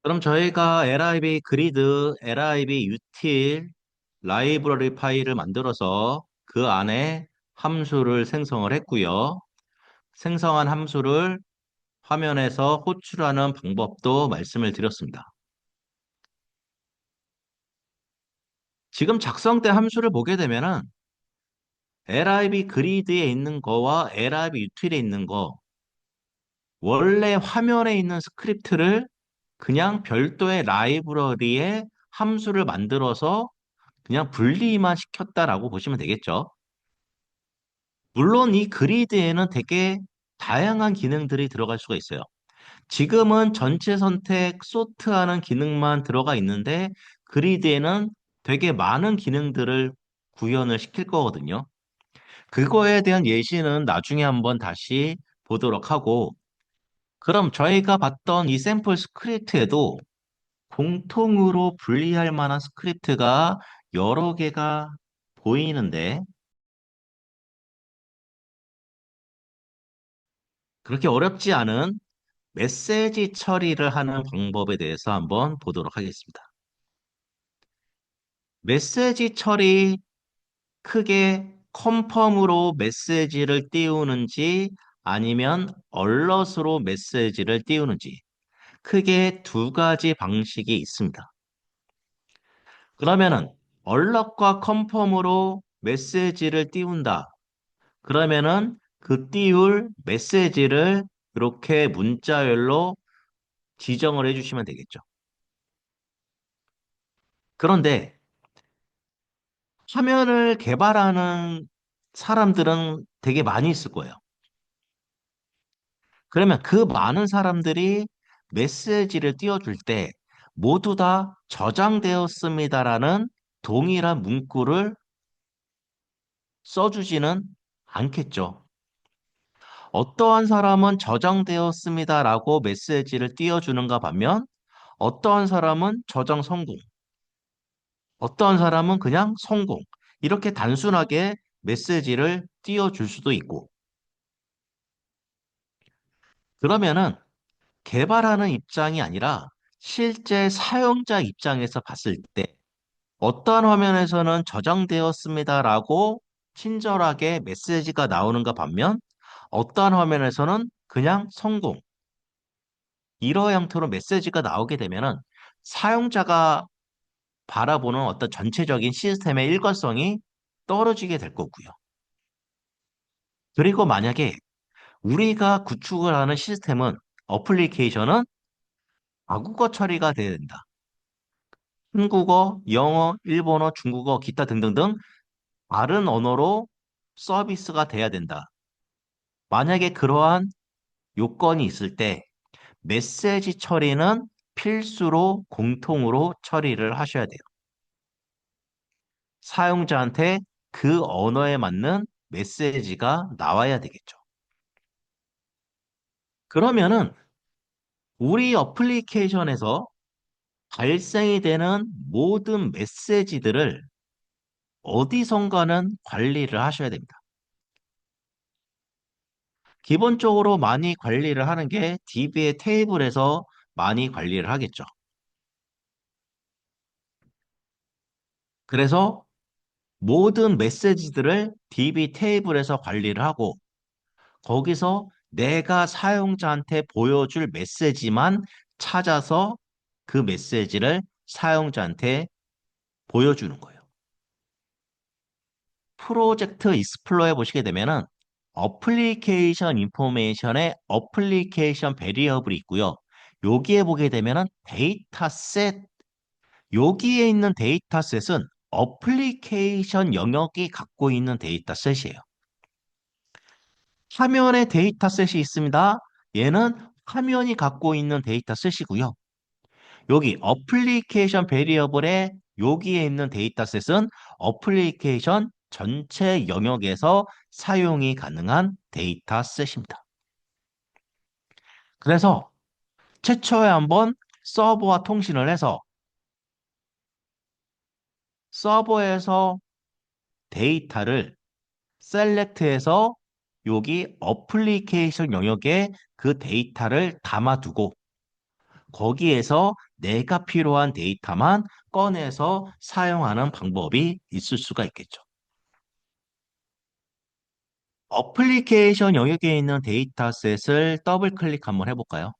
그럼 저희가 LIB 그리드, LIB 유틸 라이브러리 파일을 만들어서 그 안에 함수를 생성을 했고요. 생성한 함수를 화면에서 호출하는 방법도 말씀을 드렸습니다. 지금 작성된 함수를 보게 되면은 LIB 그리드에 있는 거와 LIB 유틸에 있는 거, 원래 화면에 있는 스크립트를 그냥 별도의 라이브러리에 함수를 만들어서 그냥 분리만 시켰다라고 보시면 되겠죠. 물론 이 그리드에는 되게 다양한 기능들이 들어갈 수가 있어요. 지금은 전체 선택, 소트하는 기능만 들어가 있는데 그리드에는 되게 많은 기능들을 구현을 시킬 거거든요. 그거에 대한 예시는 나중에 한번 다시 보도록 하고, 그럼 저희가 봤던 이 샘플 스크립트에도 공통으로 분리할 만한 스크립트가 여러 개가 보이는데, 그렇게 어렵지 않은 메시지 처리를 하는 방법에 대해서 한번 보도록 하겠습니다. 메시지 처리, 크게 컨펌으로 메시지를 띄우는지 아니면 얼럿으로 메시지를 띄우는지, 크게 두 가지 방식이 있습니다. 그러면은 얼럿과 컨펌으로 메시지를 띄운다. 그러면은 그 띄울 메시지를 이렇게 문자열로 지정을 해주시면 되겠죠. 그런데 화면을 개발하는 사람들은 되게 많이 있을 거예요. 그러면 그 많은 사람들이 메시지를 띄워줄 때 모두 다 저장되었습니다라는 동일한 문구를 써주지는 않겠죠. 어떠한 사람은 저장되었습니다라고 메시지를 띄워주는가 반면 어떠한 사람은 저장 성공, 어떠한 사람은 그냥 성공. 이렇게 단순하게 메시지를 띄워줄 수도 있고. 그러면은 개발하는 입장이 아니라 실제 사용자 입장에서 봤을 때 어떠한 화면에서는 저장되었습니다라고 친절하게 메시지가 나오는가 반면 어떠한 화면에서는 그냥 성공. 이러 형태로 메시지가 나오게 되면은 사용자가 바라보는 어떤 전체적인 시스템의 일관성이 떨어지게 될 거고요. 그리고 만약에 우리가 구축을 하는 시스템은 어플리케이션은 다국어 처리가 돼야 된다. 한국어, 영어, 일본어, 중국어, 기타 등등등 다른 언어로 서비스가 돼야 된다. 만약에 그러한 요건이 있을 때 메시지 처리는 필수로 공통으로 처리를 하셔야 돼요. 사용자한테 그 언어에 맞는 메시지가 나와야 되겠죠. 그러면은 우리 어플리케이션에서 발생이 되는 모든 메시지들을 어디선가는 관리를 하셔야 됩니다. 기본적으로 많이 관리를 하는 게 DB의 테이블에서 많이 관리를 하겠죠. 그래서 모든 메시지들을 DB 테이블에서 관리를 하고 거기서 내가 사용자한테 보여줄 메시지만 찾아서 그 메시지를 사용자한테 보여주는 거예요. 프로젝트 익스플로어에 보시게 되면은 어플리케이션 인포메이션에 어플리케이션 베리어블이 있고요. 여기에 보게 되면은 데이터셋, 여기에 있는 데이터셋은 어플리케이션 영역이 갖고 있는 데이터셋이에요. 화면에 데이터셋이 있습니다. 얘는 화면이 갖고 있는 데이터셋이고요. 여기 어플리케이션 베리어블에 여기에 있는 데이터셋은 어플리케이션 전체 영역에서 사용이 가능한 데이터셋입니다. 그래서 최초에 한번 서버와 통신을 해서 서버에서 데이터를 셀렉트해서 여기 어플리케이션 영역에 그 데이터를 담아두고 거기에서 내가 필요한 데이터만 꺼내서 사용하는 방법이 있을 수가 있겠죠. 어플리케이션 영역에 있는 데이터셋을 더블 클릭 한번 해볼까요?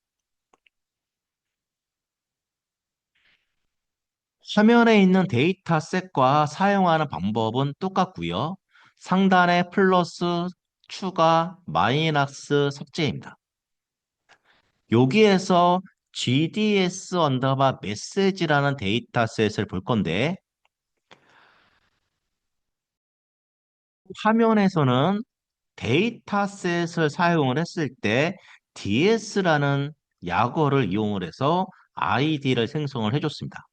화면에 있는 데이터셋과 사용하는 방법은 똑같고요. 상단에 플러스, 추가, 마이너스, 삭제입니다. 여기에서 GDS 언더바 메시지라는 데이터셋을 볼 건데 화면에서는 데이터셋을 사용을 했을 때 DS라는 약어를 이용을 해서 아이디를 생성을 해줬습니다.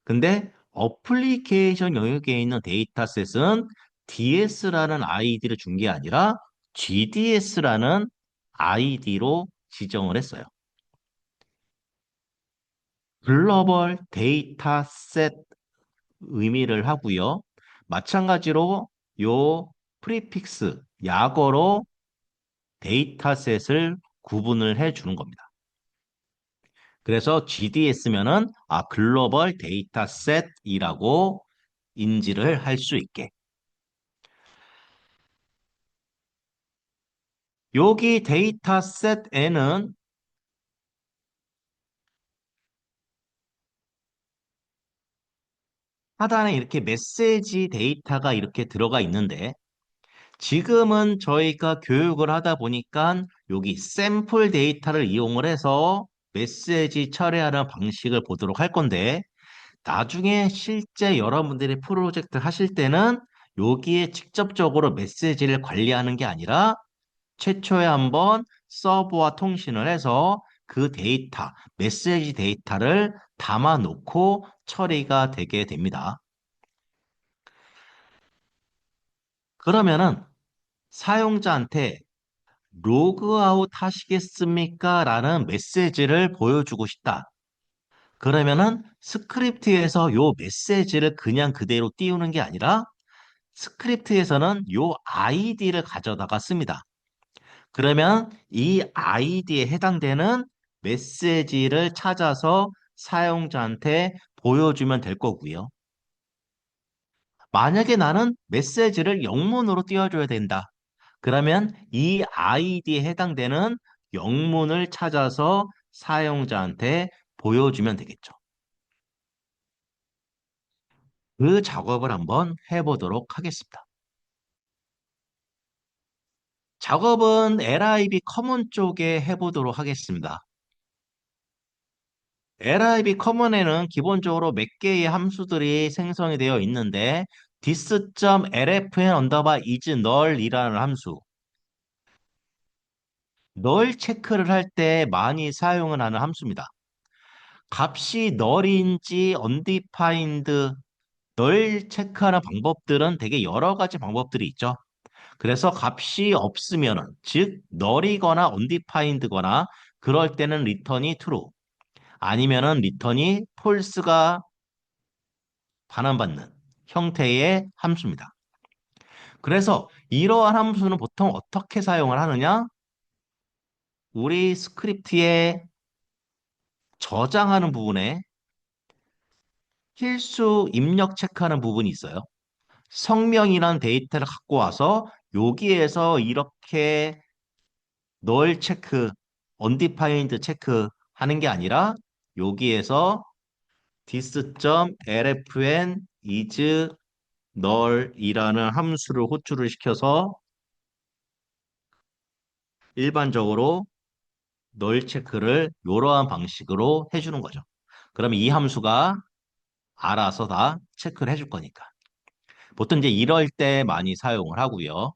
근데 어플리케이션 영역에 있는 데이터셋은 DS라는 아이디를 준 게 아니라 GDS라는 아이디로 지정을 했어요. 글로벌 데이터셋 의미를 하고요. 마찬가지로 요 프리픽스, 약어로 데이터셋을 구분을 해 주는 겁니다. 그래서 GDS면은 글로벌 데이터셋이라고 인지를 할 수 있게. 여기 데이터셋에는 하단에 이렇게 메시지 데이터가 이렇게 들어가 있는데 지금은 저희가 교육을 하다 보니까 여기 샘플 데이터를 이용을 해서 메시지 처리하는 방식을 보도록 할 건데 나중에 실제 여러분들이 프로젝트 하실 때는 여기에 직접적으로 메시지를 관리하는 게 아니라 최초에 한번 서버와 통신을 해서 그 데이터, 메시지 데이터를 담아 놓고 처리가 되게 됩니다. 그러면은 사용자한테 로그아웃 하시겠습니까? 라는 메시지를 보여주고 싶다. 그러면은 스크립트에서 요 메시지를 그냥 그대로 띄우는 게 아니라 스크립트에서는 요 아이디를 가져다가 씁니다. 그러면 이 아이디에 해당되는 메시지를 찾아서 사용자한테 보여주면 될 거고요. 만약에 나는 메시지를 영문으로 띄워줘야 된다. 그러면 이 아이디에 해당되는 영문을 찾아서 사용자한테 보여주면 되겠죠. 그 작업을 한번 해보도록 하겠습니다. 작업은 LIB 커먼 쪽에 해보도록 하겠습니다. LIB 커먼에는 기본적으로 몇 개의 함수들이 생성이 되어 있는데 this.lfn 언더바 is null이라는 함수, null 체크를 할 때 많이 사용을 하는 함수입니다. 값이 null인지 undefined null 체크하는 방법들은 되게 여러 가지 방법들이 있죠. 그래서 값이 없으면은 즉 null이거나 undefined거나 그럴 때는 리턴이 true 아니면은 리턴이 false가 반환받는 형태의 함수입니다. 그래서 이러한 함수는 보통 어떻게 사용을 하느냐? 우리 스크립트에 저장하는 부분에 필수 입력 체크하는 부분이 있어요. 성명이란 데이터를 갖고 와서 여기에서 이렇게 널 체크, undefined 체크 하는 게 아니라 여기에서 this.lfn is null이라는 함수를 호출을 시켜서 일반적으로 널 체크를 이러한 방식으로 해주는 거죠. 그러면 이 함수가 알아서 다 체크를 해줄 거니까. 보통 이제 이럴 때 많이 사용을 하고요.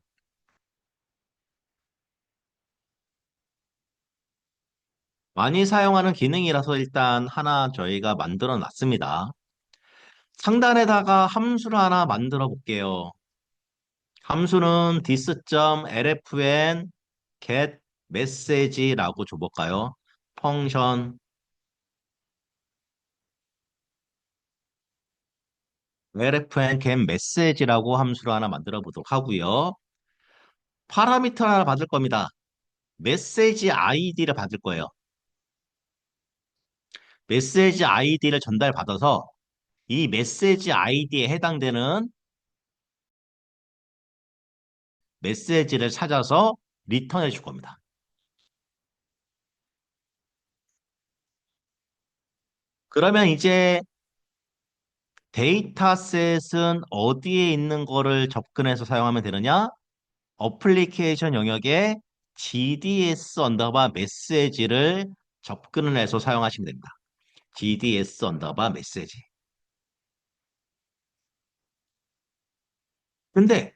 많이 사용하는 기능이라서 일단 하나 저희가 만들어 놨습니다. 상단에다가 함수를 하나 만들어 볼게요. 함수는 this.lfn get message라고 줘볼까요? 펑션 lfn get message라고 함수를 하나 만들어 보도록 하고요. 파라미터 하나 받을 겁니다. 메시지 아이디를 받을 거예요. 메시지 아이디를 전달받아서 이 메시지 아이디에 해당되는 메시지를 찾아서 리턴해 줄 겁니다. 그러면 이제 데이터셋은 어디에 있는 거를 접근해서 사용하면 되느냐? 어플리케이션 영역에 GDS 언더바 메시지를 접근을 해서 사용하시면 됩니다. GDS 언더바 메시지. 근데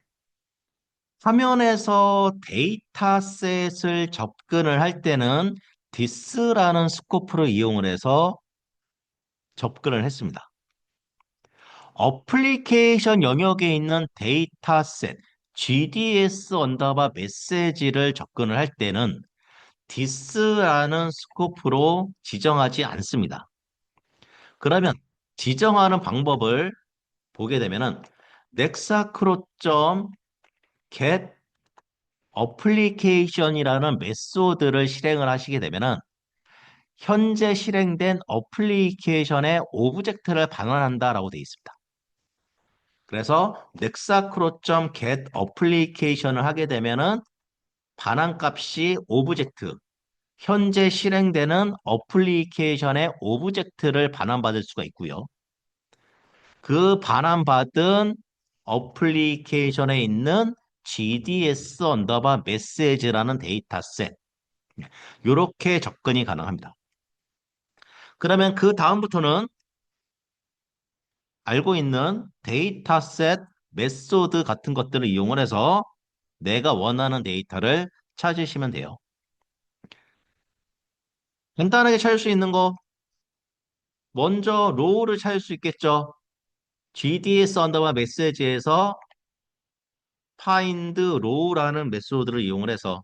화면에서 데이터셋을 접근을 할 때는 this라는 스코프를 이용을 해서 접근을 했습니다. 어플리케이션 영역에 있는 데이터셋, GDS 언더바 메시지를 접근을 할 때는 this라는 스코프로 지정하지 않습니다. 그러면 지정하는 방법을 보게 되면은 nexacro.get 어플리케이션이라는 메소드를 실행을 하시게 되면은 현재 실행된 어플리케이션의 오브젝트를 반환한다라고 되어 있습니다. 그래서 nexacro.get 어플리케이션을 하게 되면은 반환값이 오브젝트, 현재 실행되는 어플리케이션의 오브젝트를 반환받을 수가 있고요. 그 반환받은 어플리케이션에 있는 GDS 언더바 메시지라는 데이터셋, 이렇게 접근이 가능합니다. 그러면 그 다음부터는 알고 있는 데이터셋 메소드 같은 것들을 이용을 해서 내가 원하는 데이터를 찾으시면 돼요. 간단하게 찾을 수 있는 거 먼저 로우를 찾을 수 있겠죠. GDS 언더바 메시지에서 find row라는 메소드를 이용을 해서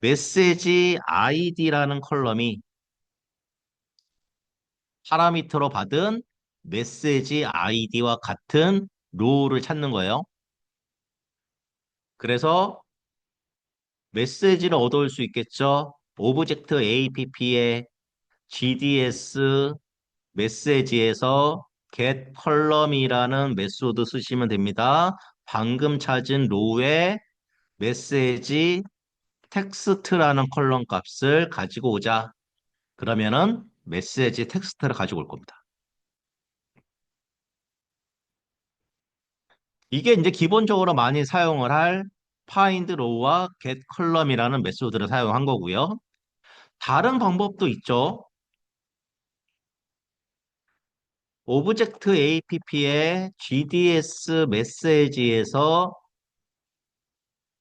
메시지 id라는 컬럼이 파라미터로 받은 메시지 아이디와 같은 로우를 찾는 거예요. 그래서 메시지를 얻어올 수 있겠죠. 오브젝트 app의 GDS 메시지에서 get 컬럼이라는 메소드 쓰시면 됩니다. 방금 찾은 로우에 메시지 텍스트라는 컬럼 값을 가지고 오자. 그러면은 메시지 텍스트를 가지고 올 겁니다. 이게 이제 기본적으로 많이 사용을 할 find row와 get column이라는 메소드를 사용한 거고요. 다른 방법도 있죠. 오브젝트 app의 GDS 메시지에서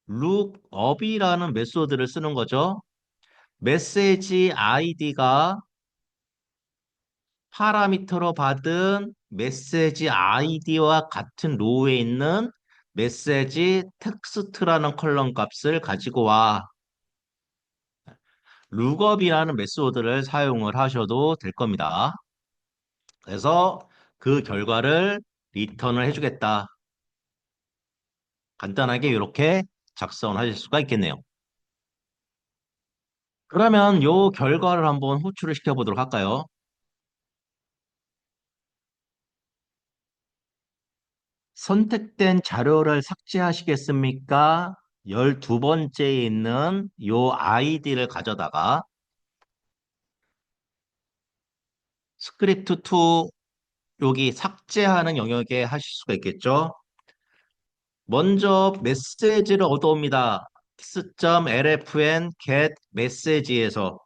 lookup이라는 메소드를 쓰는 거죠. 메시지 아이디가 파라미터로 받은 메시지 아이디와 같은 로우에 있는 메시지 텍스트라는 컬럼 값을 가지고 와. 룩업이라는 메소드를 사용을 하셔도 될 겁니다. 그래서 그 결과를 리턴을 해주겠다. 간단하게 이렇게 작성을 하실 수가 있겠네요. 그러면 요 결과를 한번 호출을 시켜보도록 할까요? 선택된 자료를 삭제하시겠습니까? 12번째에 있는 요 아이디를 가져다가 스크립트 2 여기 삭제하는 영역에 하실 수가 있겠죠? 먼저 메시지를 얻어옵니다. x.lfn get message에서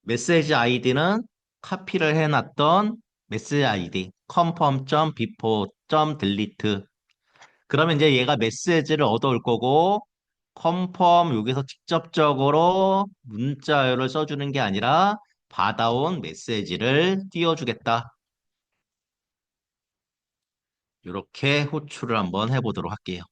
메시지 아이디는 카피를 해놨던 메시지 아이디 confirm.before.delete. 그러면 이제 얘가 메시지를 얻어올 거고 confirm 여기서 직접적으로 문자열을 써주는 게 아니라 받아온 메시지를 띄워주겠다. 이렇게 호출을 한번 해보도록 할게요.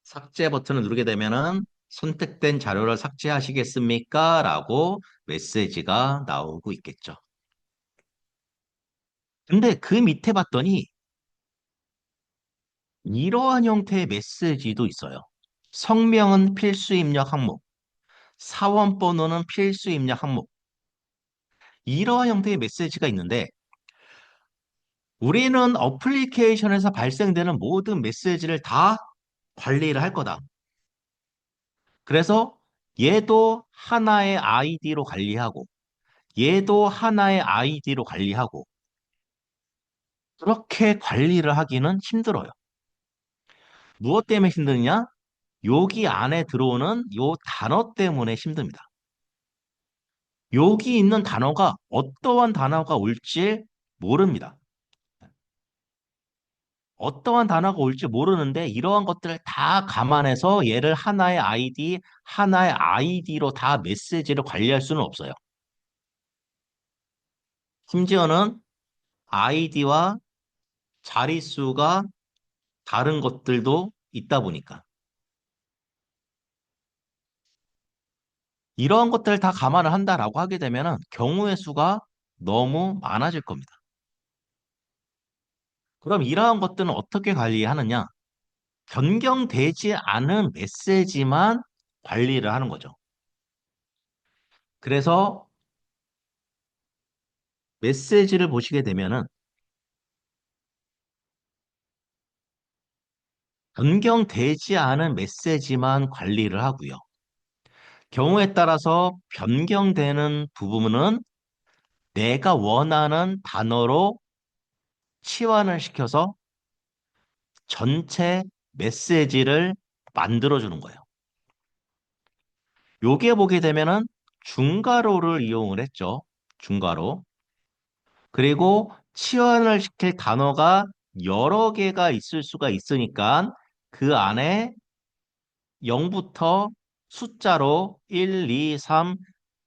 삭제 버튼을 누르게 되면은 선택된 자료를 삭제하시겠습니까? 라고 메시지가 나오고 있겠죠. 근데 그 밑에 봤더니 이러한 형태의 메시지도 있어요. 성명은 필수 입력 항목, 사원 번호는 필수 입력 항목. 이러한 형태의 메시지가 있는데 우리는 어플리케이션에서 발생되는 모든 메시지를 다 관리를 할 거다. 그래서 얘도 하나의 아이디로 관리하고 얘도 하나의 아이디로 관리하고 그렇게 관리를 하기는 힘들어요. 무엇 때문에 힘드냐? 여기 안에 들어오는 요 단어 때문에 힘듭니다. 여기 있는 단어가 어떠한 단어가 올지 모릅니다. 어떠한 단어가 올지 모르는데 이러한 것들을 다 감안해서 얘를 하나의 아이디로 다 메시지를 관리할 수는 없어요. 심지어는 아이디와 자릿수가 다른 것들도 있다 보니까 이러한 것들을 다 감안을 한다라고 하게 되면 경우의 수가 너무 많아질 겁니다. 그럼 이러한 것들은 어떻게 관리하느냐? 변경되지 않은 메시지만 관리를 하는 거죠. 그래서 메시지를 보시게 되면은 변경되지 않은 메시지만 관리를 하고요. 경우에 따라서 변경되는 부분은 내가 원하는 단어로 치환을 시켜서 전체 메시지를 만들어주는 거예요. 요게 보게 되면은 중괄호를 이용을 했죠. 중괄호. 그리고 치환을 시킬 단어가 여러 개가 있을 수가 있으니까 그 안에 0부터 숫자로 1, 2, 3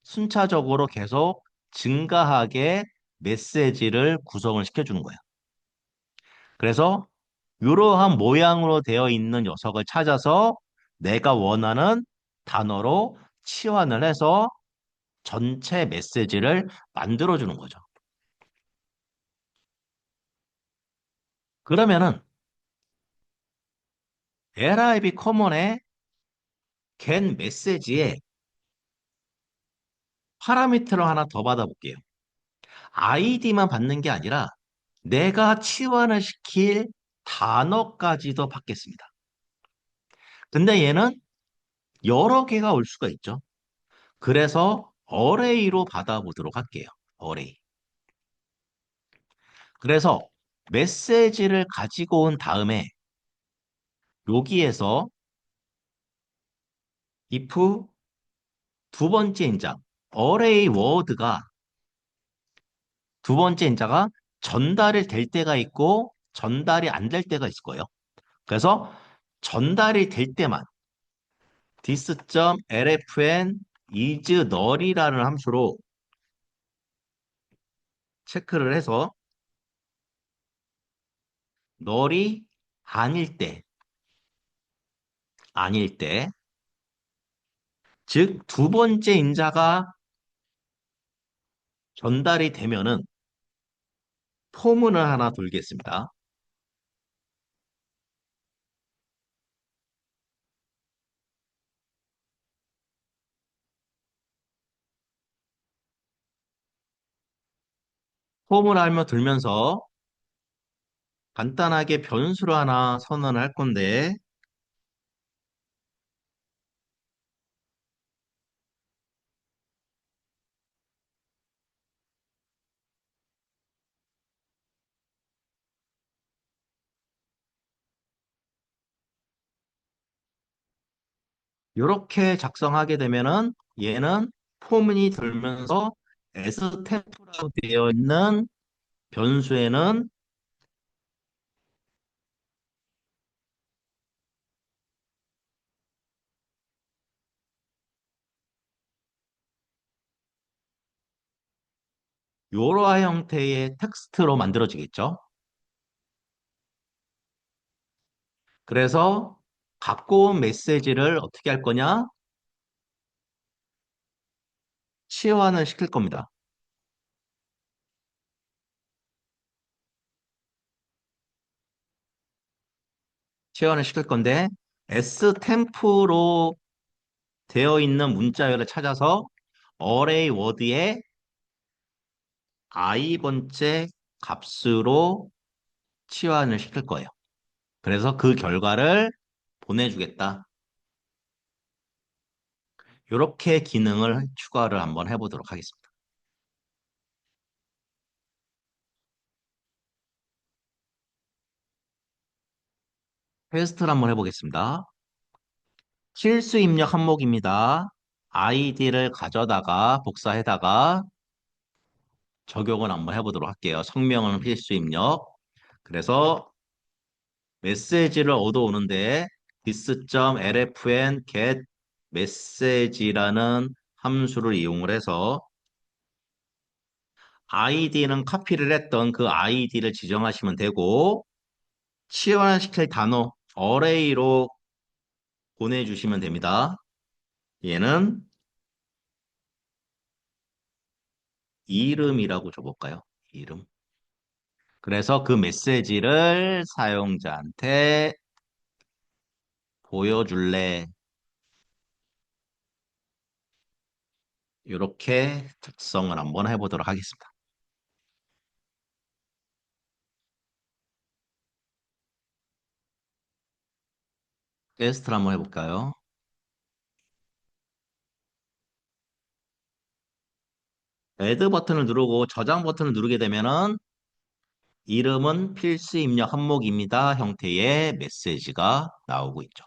순차적으로 계속 증가하게 메시지를 구성을 시켜주는 거예요. 그래서 이러한 모양으로 되어 있는 녀석을 찾아서 내가 원하는 단어로 치환을 해서 전체 메시지를 만들어주는 거죠. 그러면은 LIB 커먼의 get 메시지에 파라미터를 하나 더 받아볼게요. 아이디만 받는 게 아니라 내가 치환을 시킬 단어까지도 받겠습니다. 근데 얘는 여러 개가 올 수가 있죠. 그래서 어레이로 받아보도록 할게요. 어레이. 그래서 메시지를 가지고 온 다음에 여기에서 if 두 번째 인자, 어레이 워드가 두 번째 인자가 전달이 될 때가 있고 전달이 안 될 때가 있을 거예요. 그래서 전달이 될 때만 this.lfn is null이라는 함수로 체크를 해서 null이 아닐 때, 아닐 때, 즉 두 번째 인자가 전달이 되면은 포문을 하나 돌겠습니다. 포문을 하며 돌면서 간단하게 변수를 하나 선언을 할 건데 이렇게 작성하게 되면은 얘는 포문이 돌면서 s태프라고 되어 있는 변수에는 요러한 형태의 텍스트로 만들어지겠죠. 그래서 갖고 온 메시지를 어떻게 할 거냐? 치환을 시킬 겁니다. 치환을 시킬 건데 stem프로 되어 있는 문자열을 찾아서 array word의 i번째 값으로 치환을 시킬 거예요. 그래서 그 결과를 보내주겠다. 이렇게 기능을 추가를 한번 해보도록 하겠습니다. 테스트를 한번 해보겠습니다. 실수 입력 항목입니다. 아이디를 가져다가 복사해다가 적용을 한번 해보도록 할게요. 성명은 필수 입력. 그래서 메시지를 얻어오는데 this.lfn get message라는 함수를 이용을 해서 아이디는 카피를 했던 그 아이디를 지정하시면 되고 치환시킬 단어 array로 보내주시면 됩니다. 얘는 이름이라고 줘볼까요? 이름. 그래서 그 메시지를 사용자한테 보여줄래? 이렇게 작성을 한번 해보도록 하겠습니다. 테스트를 한번 해볼까요? 애드 버튼을 누르고 저장 버튼을 누르게 되면은 이름은 필수 입력 항목입니다. 형태의 메시지가 나오고 있죠.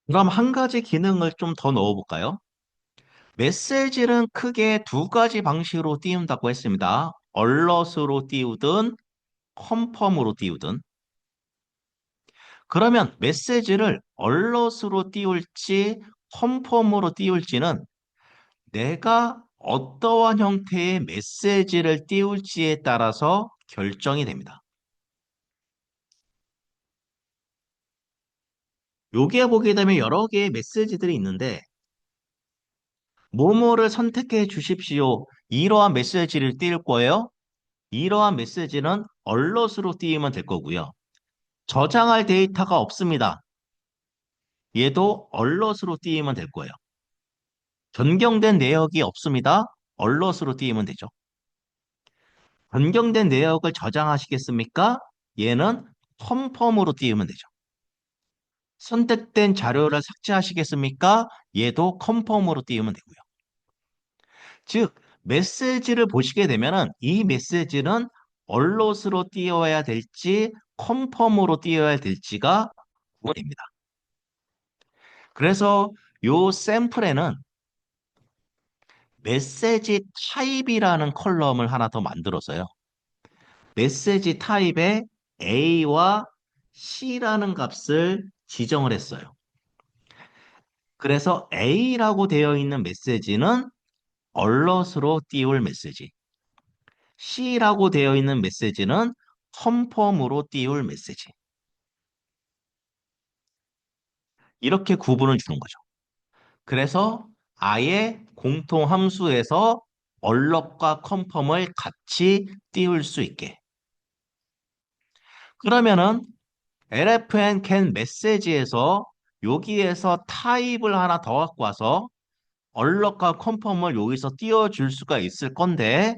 그럼 한 가지 기능을 좀 더 넣어볼까요? 메시지는 크게 두 가지 방식으로 띄운다고 했습니다. 얼럿으로 띄우든 컨펌으로 띄우든. 그러면 메시지를 얼럿으로 띄울지 컨펌으로 띄울지는 내가 어떠한 형태의 메시지를 띄울지에 따라서 결정이 됩니다. 여기에 보게 되면 여러 개의 메시지들이 있는데 뭐뭐를 선택해 주십시오. 이러한 메시지를 띄울 거예요. 이러한 메시지는 얼럿으로 띄우면 될 거고요. 저장할 데이터가 없습니다. 얘도 얼럿으로 띄우면 될 거예요. 변경된 내역이 없습니다. 얼럿으로 띄우면 되죠. 변경된 내역을 저장하시겠습니까? 얘는 컨펌으로 띄우면 되죠. 선택된 자료를 삭제하시겠습니까? 얘도 컨펌으로 띄우면 되고요. 즉, 메시지를 보시게 되면은 이 메시지는 얼럿으로 띄워야 될지 컨펌으로 띄워야 될지가 구분됩니다. 그래서 요 샘플에는 메시지 타입이라는 컬럼을 하나 더 만들었어요. 메시지 타입에 A와 C라는 값을 지정을 했어요. 그래서 A라고 되어 있는 메시지는 얼럿으로 띄울 메시지. C라고 되어 있는 메시지는 컨펌으로 띄울 메시지. 이렇게 구분을 주는 거죠. 그래서 아예 공통 함수에서 얼럿과 컨펌을 같이 띄울 수 있게. 그러면은 LFN can 메시지에서 여기에서 타입을 하나 더 갖고 와서 얼럿과 컨펌을 여기서 띄워줄 수가 있을 건데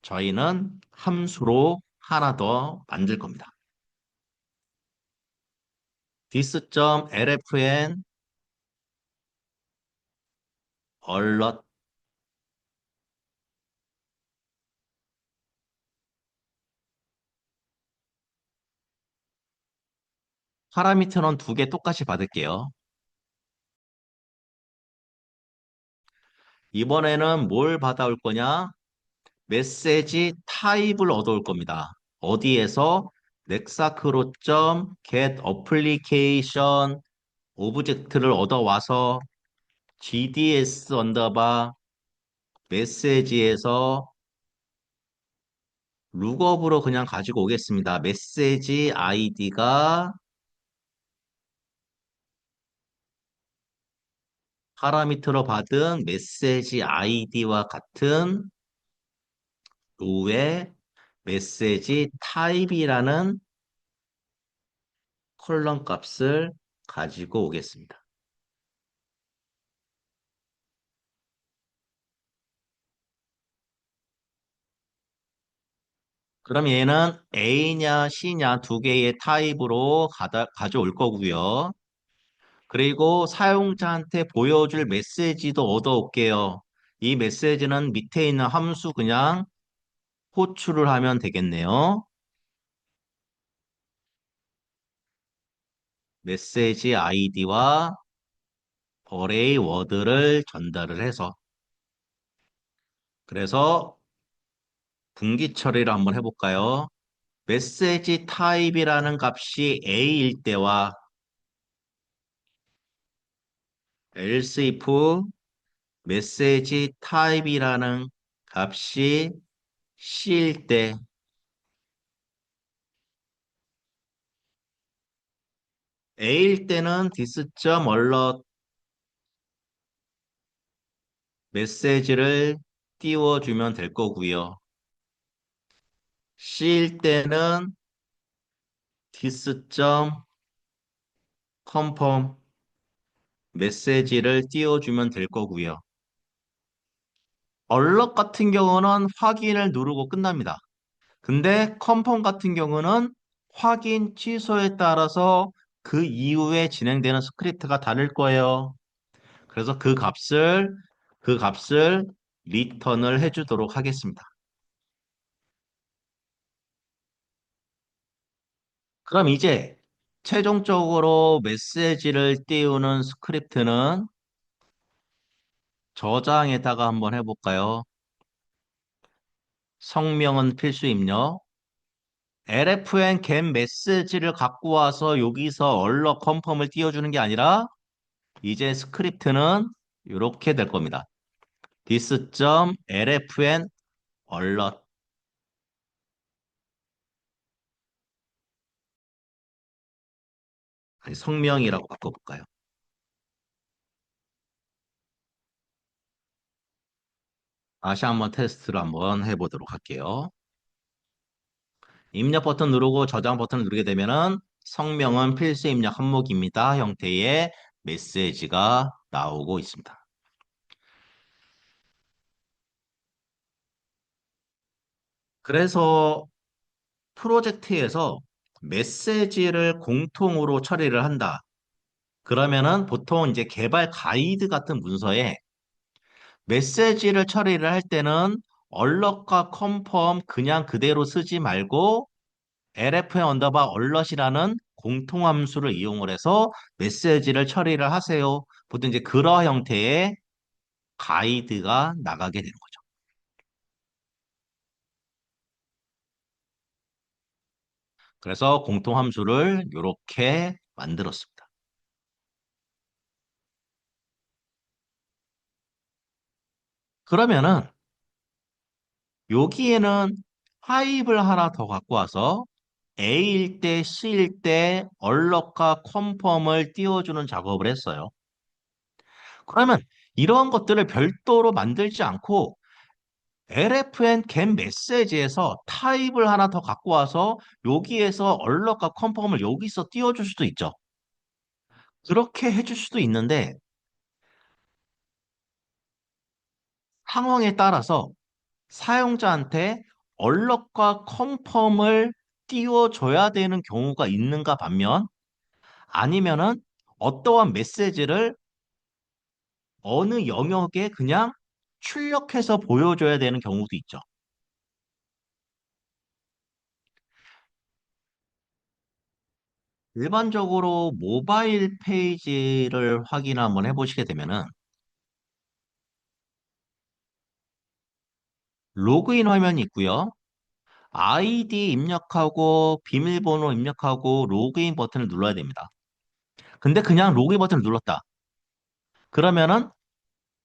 저희는 함수로 하나 더 만들 겁니다. this.lfn 얼럿 파라미터는 두 개 똑같이 받을게요. 이번에는 뭘 받아올 거냐? 메시지 타입을 얻어올 겁니다. 어디에서 넥사크로.get application 오브젝트를 얻어와서 GDS 언더바 메시지에서 룩업으로 그냥 가지고 오겠습니다. 메시지 아이디가 파라미터로 받은 메시지 아이디와 같은 로의 메시지 타입이라는 컬럼 값을 가지고 오겠습니다. 그럼 얘는 A냐 C냐 두 개의 타입으로 가져올 거고요. 그리고 사용자한테 보여줄 메시지도 얻어올게요. 이 메시지는 밑에 있는 함수 그냥 호출을 하면 되겠네요. 메시지 아이디와 어레이 워드를 전달을 해서 그래서 분기 처리를 한번 해볼까요? 메시지 타입이라는 값이 A일 때와 else if 메시지 타입이라는 값이 C일 때 A일 때는 this.alert 메시지를 띄워주면 될 거고요. C일 때는 this.confirm 메시지를 띄워주면 될 거고요. 얼럿 같은 경우는 확인을 누르고 끝납니다. 근데 컨펌 같은 경우는 확인 취소에 따라서 그 이후에 진행되는 스크립트가 다를 거예요. 그래서 그 값을 리턴을 해주도록 하겠습니다. 그럼 이제 최종적으로 메시지를 띄우는 스크립트는 저장에다가 한번 해볼까요? 성명은 필수 입력. LFN get 메시지를 갖고 와서 여기서 얼러 컨펌을 띄워주는 게 아니라 이제 스크립트는 이렇게 될 겁니다. this.lfn alert 아니, 성명이라고 바꿔볼까요? 다시 한번 테스트를 한번 해보도록 할게요. 입력 버튼 누르고 저장 버튼을 누르게 되면은 성명은 필수 입력 항목입니다. 형태의 메시지가 나오고 있습니다. 그래서 프로젝트에서 메시지를 공통으로 처리를 한다. 그러면은 보통 이제 개발 가이드 같은 문서에 메시지를 처리를 할 때는 얼럿과 컨펌 그냥 그대로 쓰지 말고 lfm 언더바 얼럿이라는 공통 함수를 이용을 해서 메시지를 처리를 하세요. 보통 이제 그러 형태의 가이드가 나가게 되는 거죠. 그래서 공통 함수를 이렇게 만들었습니다. 그러면은 여기에는 타입을 하나 더 갖고 와서 A일 때, C일 때 얼럿과 컨펌을 띄워주는 작업을 했어요. 그러면 이러한 것들을 별도로 만들지 않고 LFN get 메시지에서 타입을 하나 더 갖고 와서 여기에서 얼럿과 컨펌을 여기서 띄워줄 수도 있죠. 그렇게 해줄 수도 있는데 상황에 따라서 사용자한테 얼럿과 컨펌을 띄워줘야 되는 경우가 있는가 반면 아니면은 어떠한 메시지를 어느 영역에 그냥 출력해서 보여줘야 되는 경우도 있죠. 일반적으로 모바일 페이지를 확인 한번 해보시게 되면은 로그인 화면이 있고요. 아이디 입력하고 비밀번호 입력하고 로그인 버튼을 눌러야 됩니다. 근데 그냥 로그인 버튼을 눌렀다. 그러면은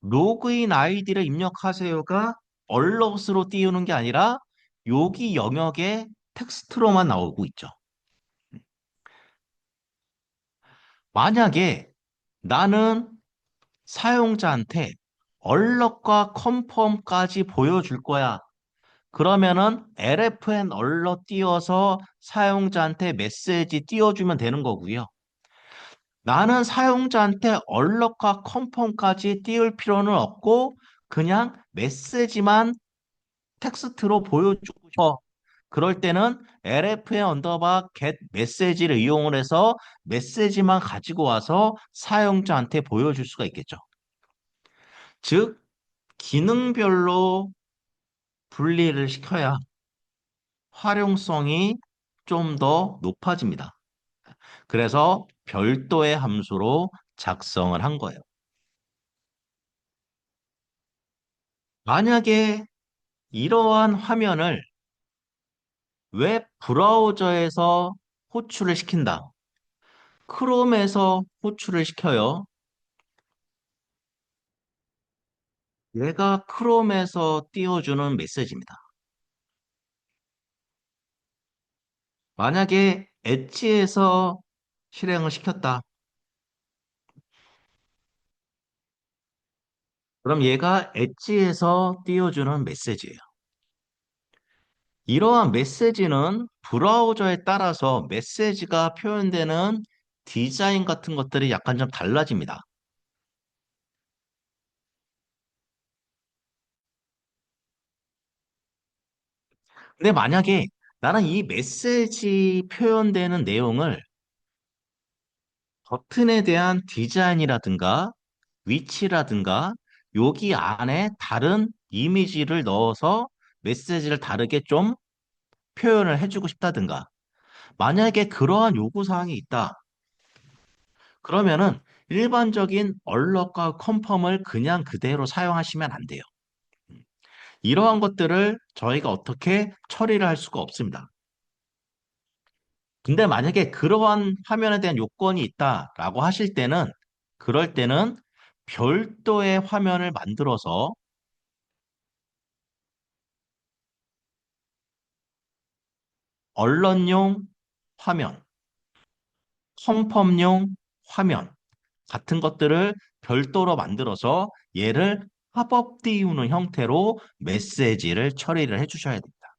로그인 아이디를 입력하세요가 얼럿으로 띄우는 게 아니라 여기 영역에 텍스트로만 나오고 있죠. 만약에 나는 사용자한테 얼럿과 컨펌까지 보여줄 거야. 그러면은 LFN 얼러 띄워서 사용자한테 메시지 띄워주면 되는 거고요. 나는 사용자한테 얼럿과 컨펌까지 띄울 필요는 없고 그냥 메시지만 텍스트로 보여주고 싶어. 그럴 때는 LFN 언더바 get 메시지를 이용을 해서 메시지만 가지고 와서 사용자한테 보여줄 수가 있겠죠. 즉, 기능별로 분리를 시켜야 활용성이 좀 더 높아집니다. 그래서 별도의 함수로 작성을 한 거예요. 만약에 이러한 화면을 웹 브라우저에서 호출을 시킨다. 크롬에서 호출을 시켜요. 얘가 크롬에서 띄워주는 메시지입니다. 만약에 엣지에서 실행을 시켰다. 그럼 얘가 엣지에서 띄워주는 메시지예요. 이러한 메시지는 브라우저에 따라서 메시지가 표현되는 디자인 같은 것들이 약간 좀 달라집니다. 근데 만약에 나는 이 메시지 표현되는 내용을 버튼에 대한 디자인이라든가 위치라든가 여기 안에 다른 이미지를 넣어서 메시지를 다르게 좀 표현을 해주고 싶다든가 만약에 그러한 요구사항이 있다. 그러면은 일반적인 얼럿과 컨펌을 그냥 그대로 사용하시면 안 돼요. 이러한 것들을 저희가 어떻게 처리를 할 수가 없습니다. 근데 만약에 그러한 화면에 대한 요건이 있다라고 하실 때는 그럴 때는 별도의 화면을 만들어서 언론용 화면, 컨펌용 화면 같은 것들을 별도로 만들어서 얘를 팝업 띄우는 형태로 메시지를 처리를 해 주셔야 됩니다.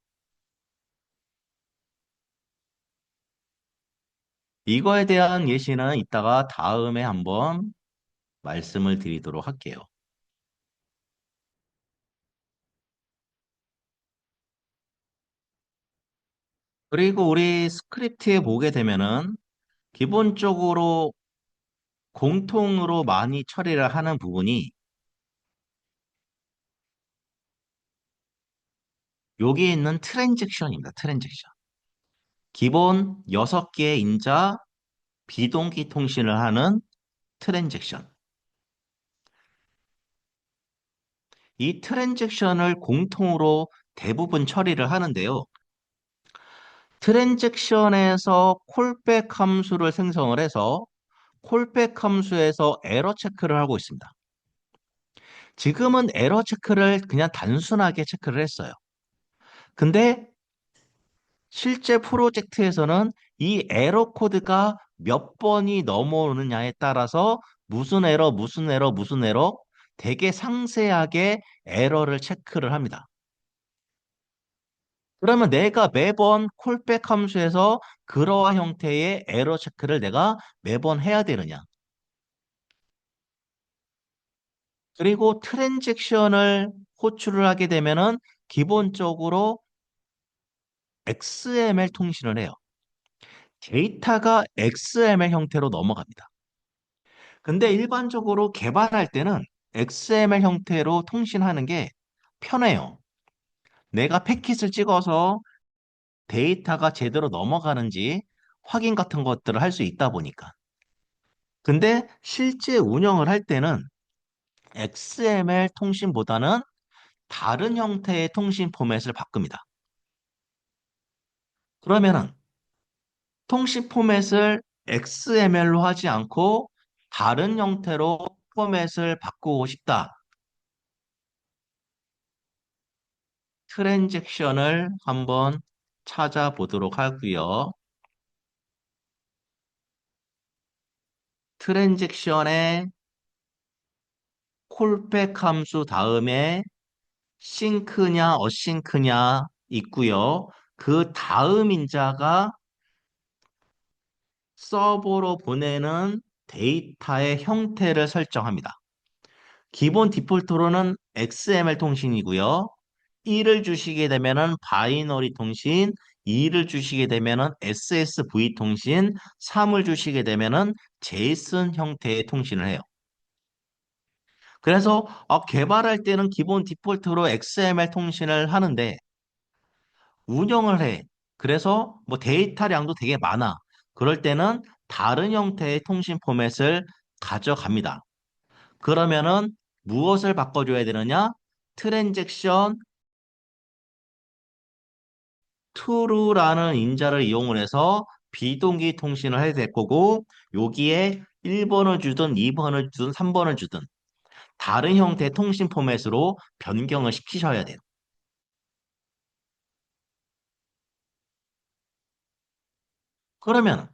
이거에 대한 예시는 이따가 다음에 한번 말씀을 드리도록 할게요. 그리고 우리 스크립트에 보게 되면은 기본적으로 공통으로 많이 처리를 하는 부분이 여기에 있는 트랜잭션입니다. 트랜잭션. 기본 6개의 인자 비동기 통신을 하는 트랜잭션. 이 트랜잭션을 공통으로 대부분 처리를 하는데요. 트랜잭션에서 콜백 함수를 생성을 해서 콜백 함수에서 에러 체크를 하고 있습니다. 지금은 에러 체크를 그냥 단순하게 체크를 했어요. 근데 실제 프로젝트에서는 이 에러 코드가 몇 번이 넘어오느냐에 따라서 무슨 에러, 무슨 에러, 무슨 에러 되게 상세하게 에러를 체크를 합니다. 그러면 내가 매번 콜백 함수에서 그러한 형태의 에러 체크를 내가 매번 해야 되느냐? 그리고 트랜잭션을 호출을 하게 되면은 기본적으로 XML 통신을 해요. 데이터가 XML 형태로 넘어갑니다. 근데 일반적으로 개발할 때는 XML 형태로 통신하는 게 편해요. 내가 패킷을 찍어서 데이터가 제대로 넘어가는지 확인 같은 것들을 할 수 있다 보니까. 근데 실제 운영을 할 때는 XML 통신보다는 다른 형태의 통신 포맷을 바꿉니다. 그러면은 통신 포맷을 XML로 하지 않고 다른 형태로 포맷을 바꾸고 싶다. 트랜잭션을 한번 찾아보도록 하고요. 트랜잭션의 콜백 함수 다음에 싱크냐, 어싱크냐 있고요. 그 다음 인자가 서버로 보내는 데이터의 형태를 설정합니다. 기본 디폴트로는 XML 통신이고요. 1을 주시게 되면은 바이너리 통신, 2를 주시게 되면은 SSV 통신, 3을 주시게 되면은 JSON 형태의 통신을 해요. 그래서 개발할 때는 기본 디폴트로 XML 통신을 하는데 운영을 해. 그래서 뭐 데이터량도 되게 많아. 그럴 때는 다른 형태의 통신 포맷을 가져갑니다. 그러면은 무엇을 바꿔줘야 되느냐? 트랜잭션 true라는 인자를 이용을 해서 비동기 통신을 해야 될 거고 여기에 1번을 주든 2번을 주든 3번을 주든 다른 형태의 통신 포맷으로 변경을 시키셔야 돼요. 그러면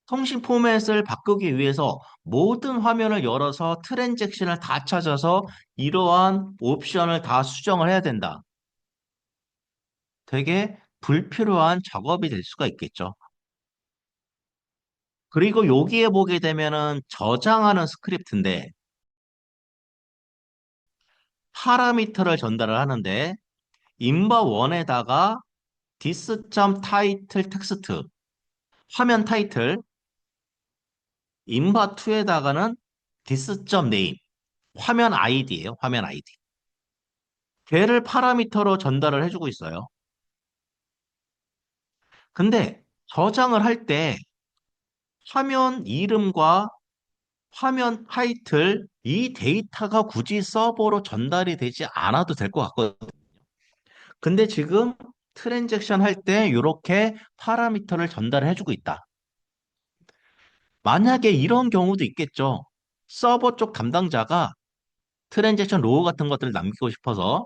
통신 포맷을 바꾸기 위해서 모든 화면을 열어서 트랜잭션을 다 찾아서 이러한 옵션을 다 수정을 해야 된다. 되게 불필요한 작업이 될 수가 있겠죠. 그리고 여기에 보게 되면은 저장하는 스크립트인데 파라미터를 전달을 하는데 인바1에다가 this.title 텍스트 화면 타이틀 인바2에다가는 this.name 화면 아이디예요. 화면 아이디. 걔를 파라미터로 전달을 해주고 있어요. 근데 저장을 할 때 화면 이름과 화면 타이틀 이 데이터가 굳이 서버로 전달이 되지 않아도 될 것 같거든요. 근데 지금 트랜잭션 할 때 이렇게 파라미터를 전달해주고 있다. 만약에 이런 경우도 있겠죠. 서버 쪽 담당자가 트랜잭션 로우 같은 것들을 남기고 싶어서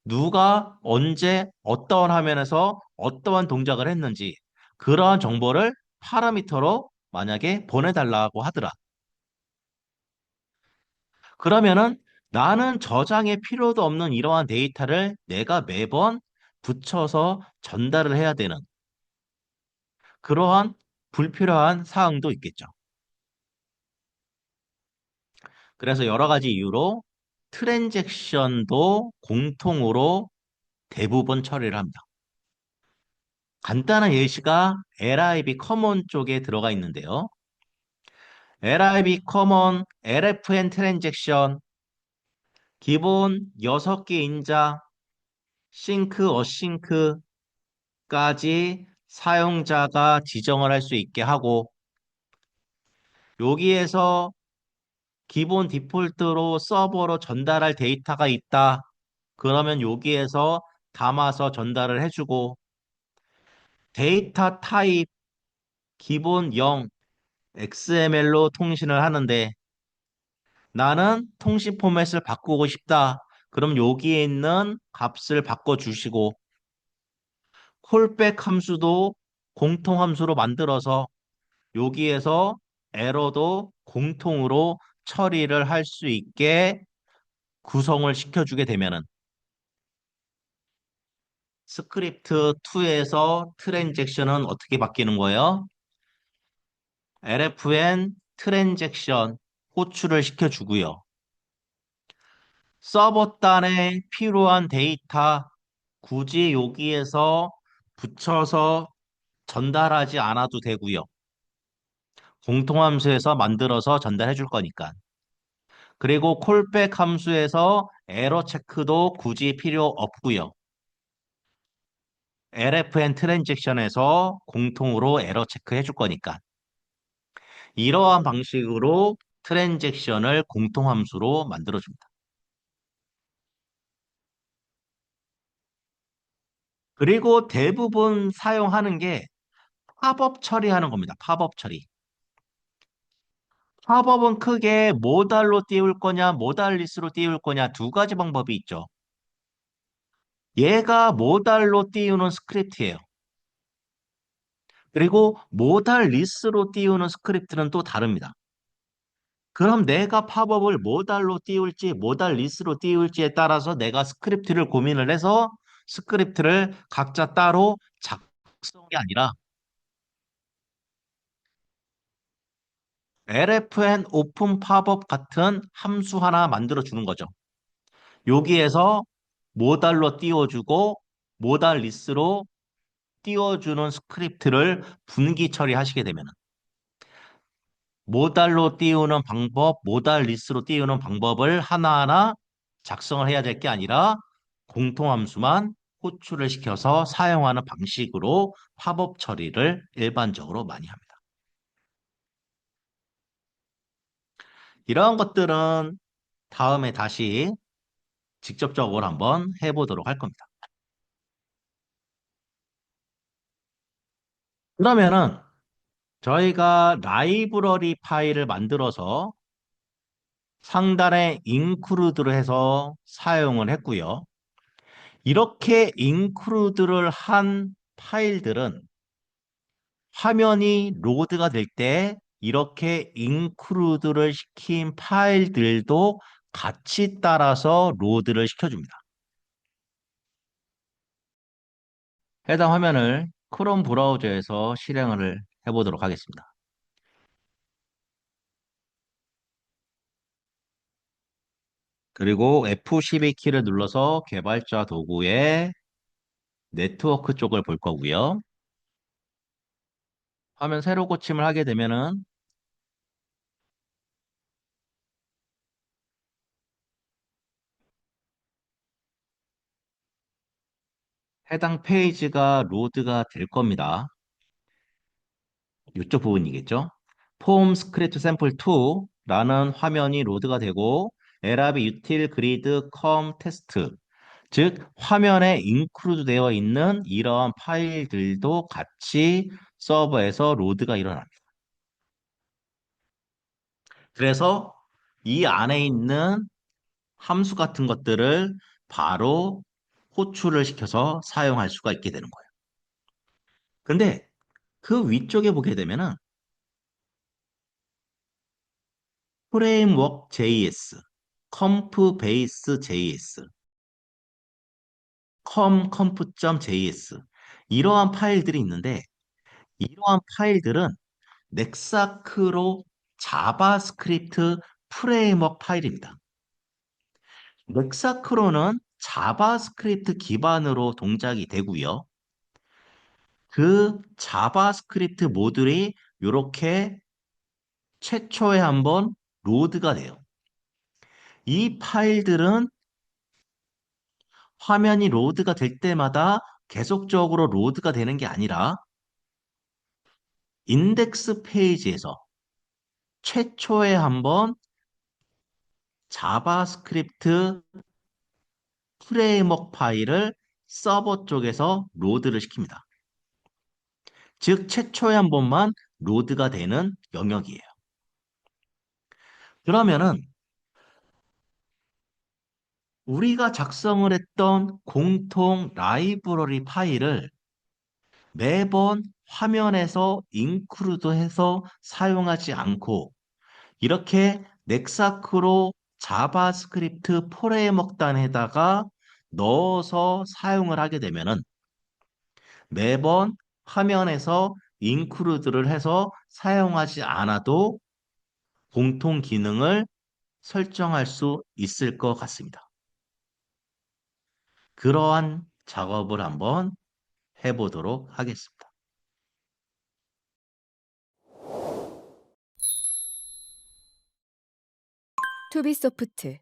누가 언제 어떠한 화면에서 어떠한 동작을 했는지 그러한 정보를 파라미터로 만약에 보내달라고 하더라. 그러면은 나는 저장에 필요도 없는 이러한 데이터를 내가 매번 붙여서 전달을 해야 되는 그러한 불필요한 사항도 있겠죠. 그래서 여러 가지 이유로 트랜잭션도 공통으로 대부분 처리를 합니다. 간단한 예시가 LIB 커먼 쪽에 들어가 있는데요. LIB 커먼 LFN 트랜잭션 기본 6개 인자 싱크 어싱크까지 사용자가 지정을 할 수 있게 하고 여기에서 기본 디폴트로 서버로 전달할 데이터가 있다. 그러면 여기에서 담아서 전달을 해주고 데이터 타입 기본 0 XML로 통신을 하는데 나는 통신 포맷을 바꾸고 싶다. 그럼 여기에 있는 값을 바꿔주시고 콜백 함수도 공통 함수로 만들어서 여기에서 에러도 공통으로 처리를 할 수 있게 구성을 시켜주게 되면은 스크립트 2에서 트랜잭션은 어떻게 바뀌는 거예요? LFN 트랜잭션 호출을 시켜주고요. 서버 단에 필요한 데이터 굳이 여기에서 붙여서 전달하지 않아도 되고요. 공통함수에서 만들어서 전달해 줄 거니까. 그리고 콜백 함수에서 에러 체크도 굳이 필요 없고요. LFN 트랜잭션에서 공통으로 에러 체크해 줄 거니까. 이러한 방식으로 트랜잭션을 공통함수로 만들어 줍니다. 그리고 대부분 사용하는 게 팝업 처리하는 겁니다. 팝업 처리. 팝업은 크게 모달로 띄울 거냐, 모달리스로 띄울 거냐 두 가지 방법이 있죠. 얘가 모달로 띄우는 스크립트예요. 그리고 모달리스로 띄우는 스크립트는 또 다릅니다. 그럼 내가 팝업을 모달로 띄울지 모달 리스로 띄울지에 따라서 내가 스크립트를 고민을 해서 스크립트를 각자 따로 작성한 게 아니라 LFN 오픈 팝업 같은 함수 하나 만들어 주는 거죠. 여기에서 모달로 띄워주고 모달 리스로 띄워주는 스크립트를 분기 처리하시게 되면 모달로 띄우는 방법, 모달 리스로 띄우는 방법을 하나하나 작성을 해야 될 게 아니라 공통함수만 호출을 시켜서 사용하는 방식으로 팝업 처리를 일반적으로 많이 합니다. 이러한 것들은 다음에 다시 직접적으로 한번 해보도록 할 겁니다. 그러면은 저희가 라이브러리 파일을 만들어서 상단에 include를 해서 사용을 했고요. 이렇게 include를 한 파일들은 화면이 로드가 될 때 이렇게 include를 시킨 파일들도 같이 따라서 로드를 시켜줍니다. 해당 화면을 크롬 브라우저에서 실행을 해보도록 하겠습니다. 그리고 F12 키를 눌러서 개발자 도구의 네트워크 쪽을 볼 거고요. 화면 새로 고침을 하게 되면은 해당 페이지가 로드가 될 겁니다. 이쪽 부분이겠죠? 폼 스크립트 샘플 2라는 화면이 로드가 되고 LRB util grid com test 즉 화면에 인크루드 되어 있는 이러한 파일들도 같이 서버에서 로드가 일어납니다. 그래서 이 안에 있는 함수 같은 것들을 바로 호출을 시켜서 사용할 수가 있게 되는 거예요. 근데 그 위쪽에 보게 되면은 프레임워크 JS, 컴프 베이스 JS, 컴프.js 이러한 파일들이 있는데 이러한 파일들은 넥사크로 자바스크립트 프레임워크 파일입니다. 넥사크로는 자바스크립트 기반으로 동작이 되고요. 그 자바스크립트 모듈이 이렇게 최초에 한번 로드가 돼요. 이 파일들은 화면이 로드가 될 때마다 계속적으로 로드가 되는 게 아니라 인덱스 페이지에서 최초에 한번 자바스크립트 프레임워크 파일을 서버 쪽에서 로드를 시킵니다. 즉, 최초에 한 번만 로드가 되는 영역이에요. 그러면은 우리가 작성을 했던 공통 라이브러리 파일을 매번 화면에서 인크루드해서 사용하지 않고 이렇게 넥사크로 자바스크립트 프레임워크단에다가 넣어서 사용을 하게 되면은 매번 화면에서 인크루드를 해서 사용하지 않아도 공통 기능을 설정할 수 있을 것 같습니다. 그러한 작업을 한번 해보도록 하겠습니다. 투비소프트